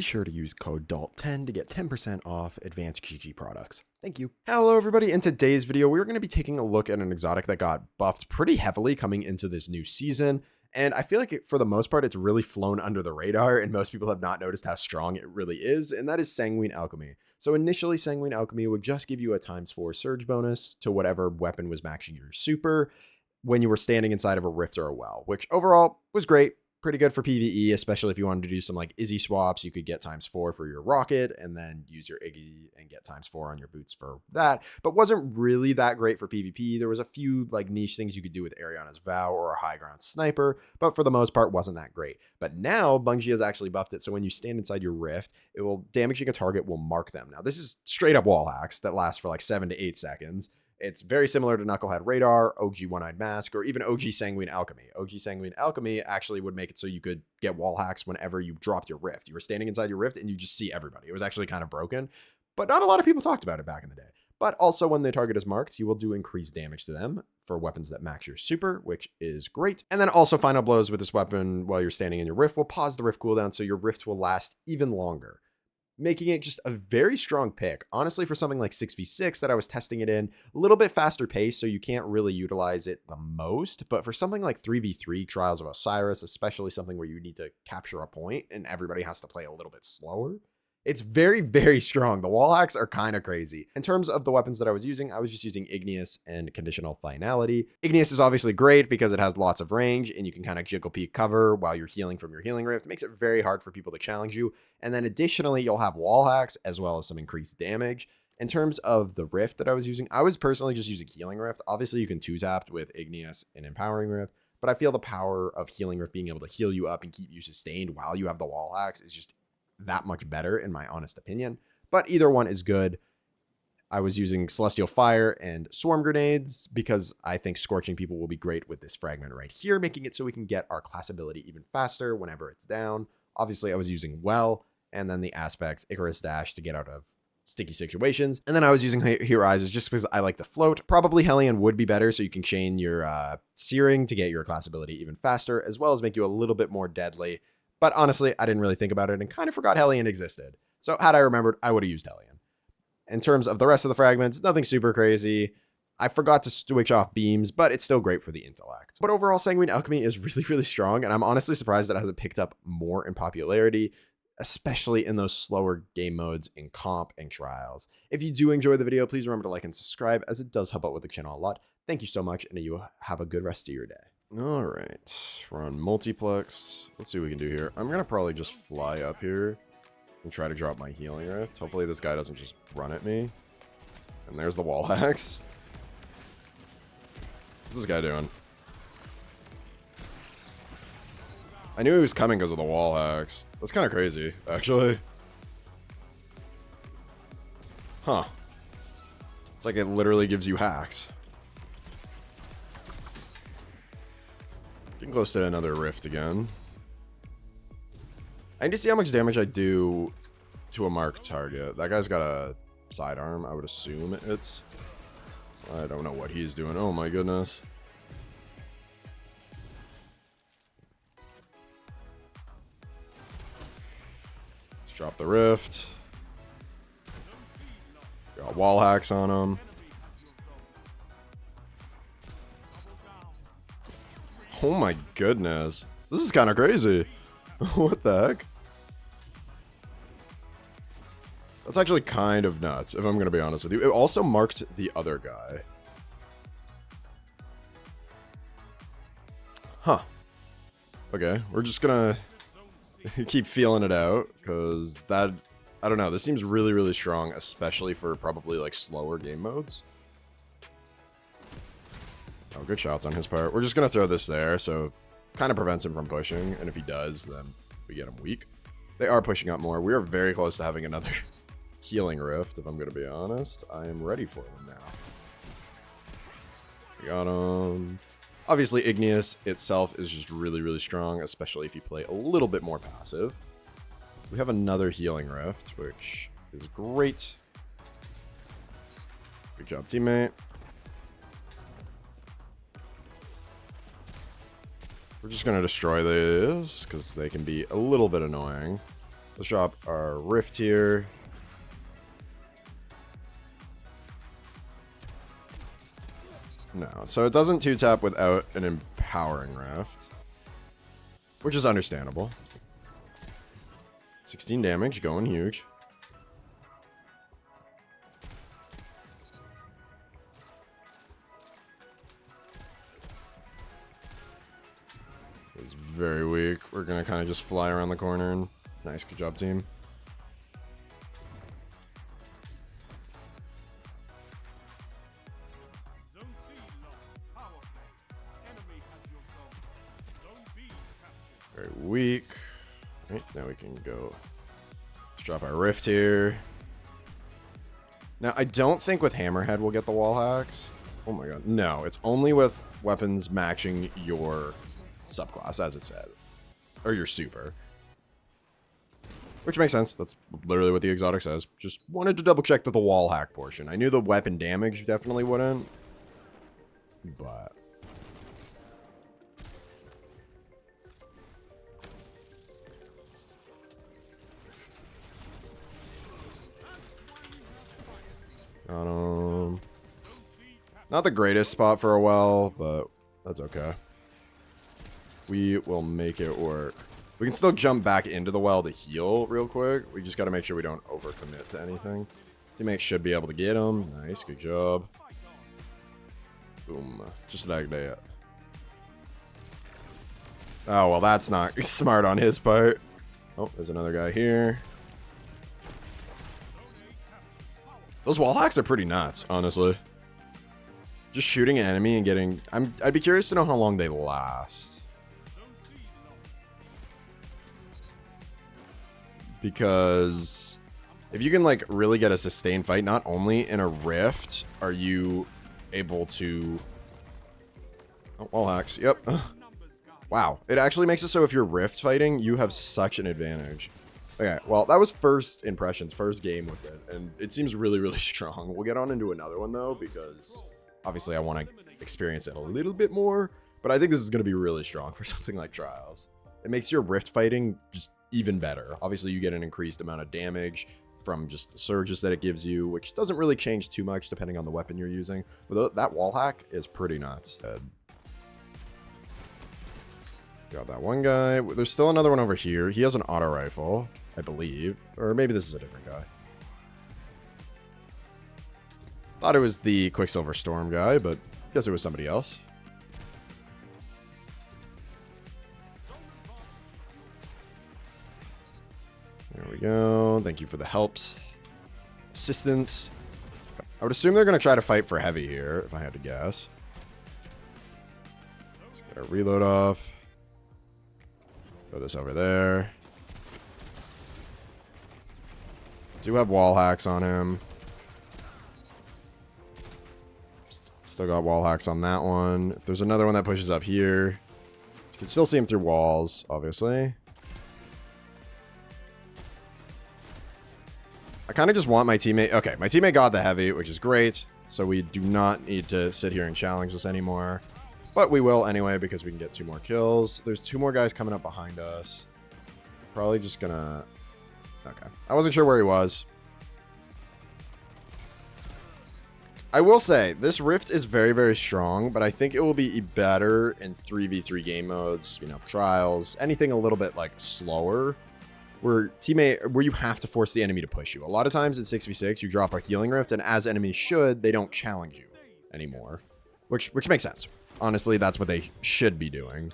be sure to use code DALT10 to get 10% off advanced GG products. Thank you. Hello everybody, in today's video we're going to be taking a look at an exotic that got buffed pretty heavily coming into this new season, and I feel like for the most part it's really flown under the radar and most people have not noticed how strong it really is, and that is Sanguine Alchemy. So initially Sanguine Alchemy would just give you a ×4 surge bonus to whatever weapon was maxing your super when you were standing inside of a rift or a well, which overall was great. Pretty good for PvE, especially if you wanted to do some like Izzy swaps. You could get ×4 for your rocket and then use your Iggy and get ×4 on your boots for that, but wasn't really that great for PvP. There was a few like niche things you could do with Ariana's Vow or a high ground sniper, but for the most part wasn't that great. But now Bungie has actually buffed it, so when you stand inside your rift, it will damaging a target will mark them. Now this is straight up wall hacks that last for like 7 to 8 seconds. It's very similar to Knucklehead Radar, OG One-Eyed Mask, or even OG Sanguine Alchemy. OG Sanguine Alchemy actually would make it so you could get wall hacks whenever you dropped your rift. You were standing inside your rift and you just see everybody. It was actually kind of broken, but not a lot of people talked about it back in the day. But also when the target is marked, you will do increased damage to them for weapons that max your super, which is great. And then also final blows with this weapon while you're standing in your rift will pause the rift cooldown, so your rift will last even longer, making it just a very strong pick. Honestly, for something like 6v6 that I was testing it in, a little bit faster pace, so you can't really utilize it the most. But for something like 3v3 Trials of Osiris, especially something where you need to capture a point and everybody has to play a little bit slower, it's very, very strong. The wall hacks are kind of crazy. In terms of the weapons that I was using just using Igneous and Conditional Finality. Igneous is obviously great because it has lots of range and you can kind of jiggle peek cover while you're healing from your healing rift. It makes it very hard for people to challenge you. And then additionally, you'll have wall hacks as well as some increased damage. In terms of the rift that I was using, I was personally just using Healing Rift. Obviously, you can 2-tap with Igneous and Empowering Rift, but I feel the power of Healing Rift being able to heal you up and keep you sustained while you have the wall hacks is just that much better in my honest opinion. But either one is good. I was using Celestial Fire and Swarm Grenades because I think Scorching people will be great with this fragment right here, making it so we can get our class ability even faster whenever it's down. Obviously, I was using Well, and then the Aspect, Icarus Dash to get out of sticky situations. And then I was using Hero Eyes just because I like to float. Probably Hellion would be better, so you can chain your Searing to get your class ability even faster, as well as make you a little bit more deadly. But honestly, I didn't really think about it and kind of forgot Hellion existed. So had I remembered, I would have used Hellion. In terms of the rest of the fragments, nothing super crazy. I forgot to switch off beams, but it's still great for the intellect. But overall, Sanguine Alchemy is really, really strong, and I'm honestly surprised that it hasn't picked up more in popularity, especially in those slower game modes in comp and trials. If you do enjoy the video, please remember to like and subscribe, as it does help out with the channel a lot. Thank you so much, and you have a good rest of your day. All right, we're on multiplex. Let's see what we can do here. I'm gonna probably just fly up here and try to drop my healing rift. Hopefully this guy doesn't just run at me. And there's the wall hacks. What's this guy doing? I knew he was coming because of the wall hacks. That's kind of crazy, actually. Huh. It's like it literally gives you hacks. Getting close to another rift again. I need to see how much damage I do to a marked target. That guy's got a sidearm. I would assume it's... I don't know what he's doing. Oh my goodness. Let's drop the rift. Got wall hacks on him. Oh my goodness. This is kind of crazy. What the heck? That's actually kind of nuts, if I'm going to be honest with you. It also marked the other guy. Huh. Okay, we're just going to keep feeling it out, because that... I don't know, this seems really, really strong, especially for probably like slower game modes. Oh, good shots on his part. We're just going to throw this there, so kind of prevents him from pushing. And if he does, then we get him weak. They are pushing up more. We are very close to having another healing rift, if I'm going to be honest. I am ready for them now. We got him. Obviously, Igneous itself is just really, really strong, especially if you play a little bit more passive. We have another healing rift, which is great. Good job, teammate. We're just going to destroy these because they can be a little bit annoying. Let's drop our Rift here. No, so it doesn't 2-tap without an Empowering Rift, which is understandable. 16 damage, going huge. It's very weak. We're gonna kind of just fly around the corner and nice, good job, team. Very weak. Right, now we can go. Let's drop our Rift here. Now, I don't think with Hammerhead we'll get the wall hacks. Oh my god. No, it's only with weapons matching your subclass, as it said. Or your super. Which makes sense. That's literally what the exotic says. Just wanted to double check that the wall hack portion. I knew the weapon damage definitely wouldn't. But... not the greatest spot for a well, but that's okay. We will make it work. We can still jump back into the well to heal real quick. We just got to make sure we don't overcommit to anything. Teammates should be able to get him. Nice, good job. Boom. Just like that. Oh, well, that's not smart on his part. Oh, there's another guy here. Those wall hacks are pretty nuts, honestly. Just shooting an enemy and getting... I'd be curious to know how long they last. Because if you can, like, really get a sustained fight, not only in a rift are you able to... Oh, wall hacks. Yep. Wow. It actually makes it so if you're rift fighting, you have such an advantage. Okay, well, that was first impressions, first game with it, and it seems really, really strong. We'll get on into another one, though, because obviously I want to experience it a little bit more, but I think this is going to be really strong for something like Trials. It makes your rift fighting just even better. Obviously, you get an increased amount of damage from just the surges that it gives you, which doesn't really change too much depending on the weapon you're using, but that wall hack is pretty nuts. Got that one guy. There's still another one over here. He has an auto rifle, I believe. Or maybe this is a different guy. Thought it was the Quicksilver Storm guy, but guess it was somebody else. There we go. Thank you for the helps. Assistance. I would assume they're going to try to fight for heavy here, if I had to guess. Let's get our reload off. Throw this over there. Do have wall hacks on him. Still got wall hacks on that one. If there's another one that pushes up here, you can still see him through walls, obviously. I kind of just want my teammate... Okay, my teammate got the heavy, which is great. So we do not need to sit here and challenge this anymore. But we will anyway, because we can get 2 more kills. There's 2 more guys coming up behind us. Probably just gonna... Okay. I wasn't sure where he was. I will say, this Rift is very, very strong, but I think it will be better in 3v3 game modes, you know, Trials, anything a little bit, like, slower, where you have to force the enemy to push you. A lot of times in 6v6, you drop a healing Rift, and as enemies should, they don't challenge you anymore, which makes sense. Honestly, that's what they should be doing.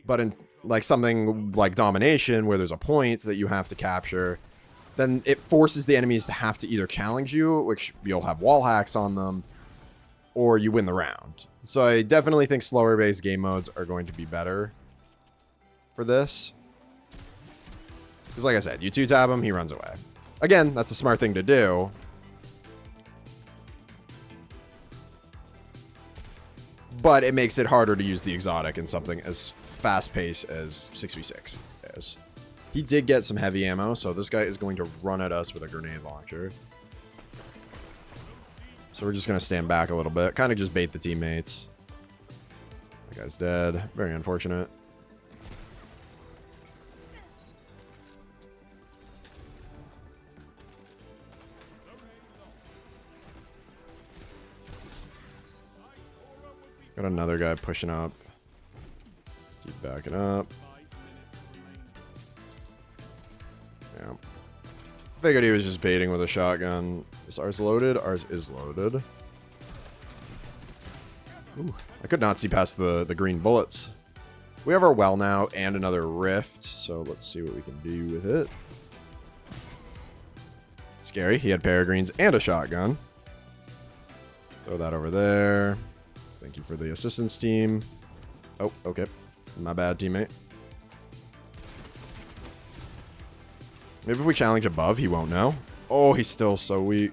But in like something like Domination, where there's a point that you have to capture, then it forces the enemies to have to either challenge you, which you'll have wall hacks on them, or you win the round. So I definitely think slower based game modes are going to be better for this. Because like I said, you 2-tab him, he runs away. Again, that's a smart thing to do. But it makes it harder to use the exotic in something as fast-paced as 6v6 is. He did get some heavy ammo, so this guy is going to run at us with a grenade launcher. So we're just going to stand back a little bit. Kind of just bait the teammates. That guy's dead. Very unfortunate. Got another guy pushing up. Keep backing up. Yeah. Figured he was just baiting with a shotgun. Is ours loaded? Ours is loaded. Ooh, I could not see past the green bullets. We have our well now and another rift, so let's see what we can do with it. Scary. He had peregrines and a shotgun. Throw that over there. Thank you for the assistance team. Oh, okay. My bad, teammate. Maybe if we challenge above, he won't know. Oh, he's still so weak.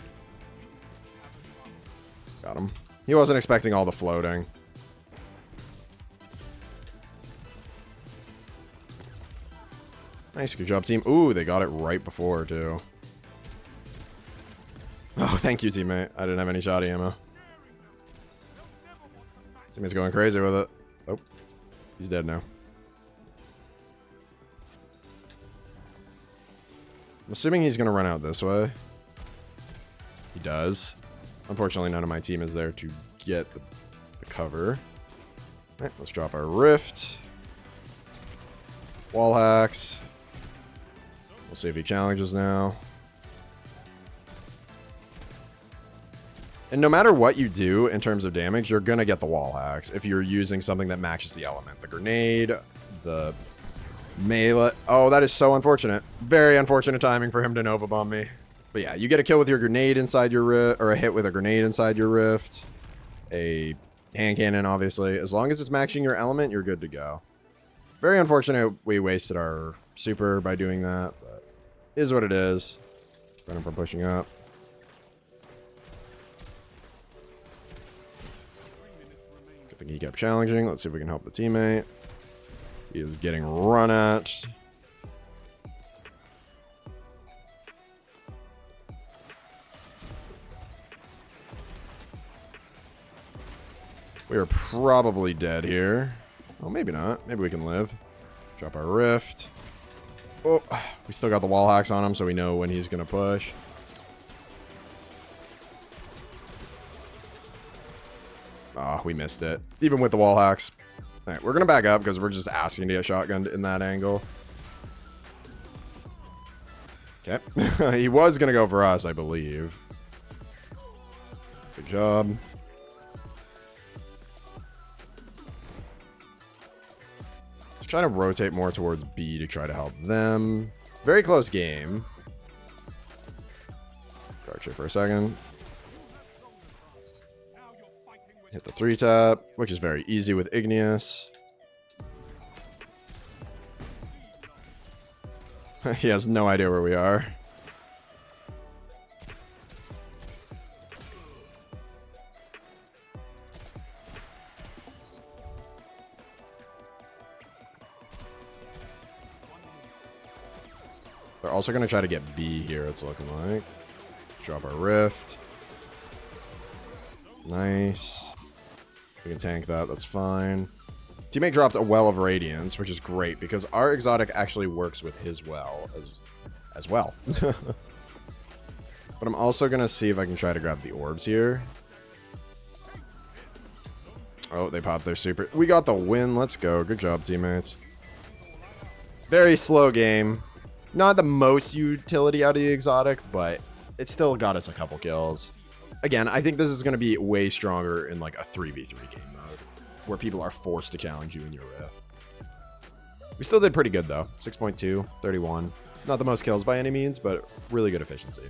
Got him. He wasn't expecting all the floating. Nice, good job, team. Ooh, they got it right before, too. Oh, thank you, teammate. I didn't have any shoddy ammo. Teammate's going crazy with it. Oh, he's dead now. I'm assuming he's going to run out this way. He does. Unfortunately, none of my team is there to get the cover. All right, let's drop our rift. Wall hacks. We'll see if he challenges now. And no matter what you do in terms of damage, you're going to get the wall hacks if you're using something that matches the element. The grenade, the melee. Oh, that is so unfortunate. Very unfortunate timing for him to Nova bomb me. But yeah, you get a kill with your grenade inside your rift, or a hit with a grenade inside your rift. A hand cannon, obviously. As long as it's matching your element, you're good to go. Very unfortunate we wasted our super by doing that, but is what it is. Prevent him from pushing up. Good thing he kept challenging. Let's see if we can help the teammate. He is getting run at. We are probably dead here. Oh, maybe not. Maybe we can live. Drop our rift. Oh, we still got the wall hacks on him, so we know when he's going to push. Oh, we missed it. Even with the wall hacks. All right, we're going to back up because we're just asking to get shotgunned in that angle. Okay. He was going to go for us, I believe. Good job. Let's try to rotate more towards B to try to help them. Very close game. Archer for a second. Hit the 3-tap, which is very easy with Igneous. He has no idea where we are. They're also going to try to get B here, it's looking like. Drop our rift. Nice. We can tank that, that's fine. Teammate dropped a Well of Radiance, which is great because our exotic actually works with his well as well. But I'm also going to see if I can try to grab the orbs here. Oh, they popped their super. We got the win. Let's go. Good job, teammates. Very slow game. Not the most utility out of the exotic, but it still got us a couple kills. Again, I think this is going to be way stronger in like a 3v3 game mode, where people are forced to challenge you in your rift. We still did pretty good though. 6.2, 31. Not the most kills by any means, but really good efficiency.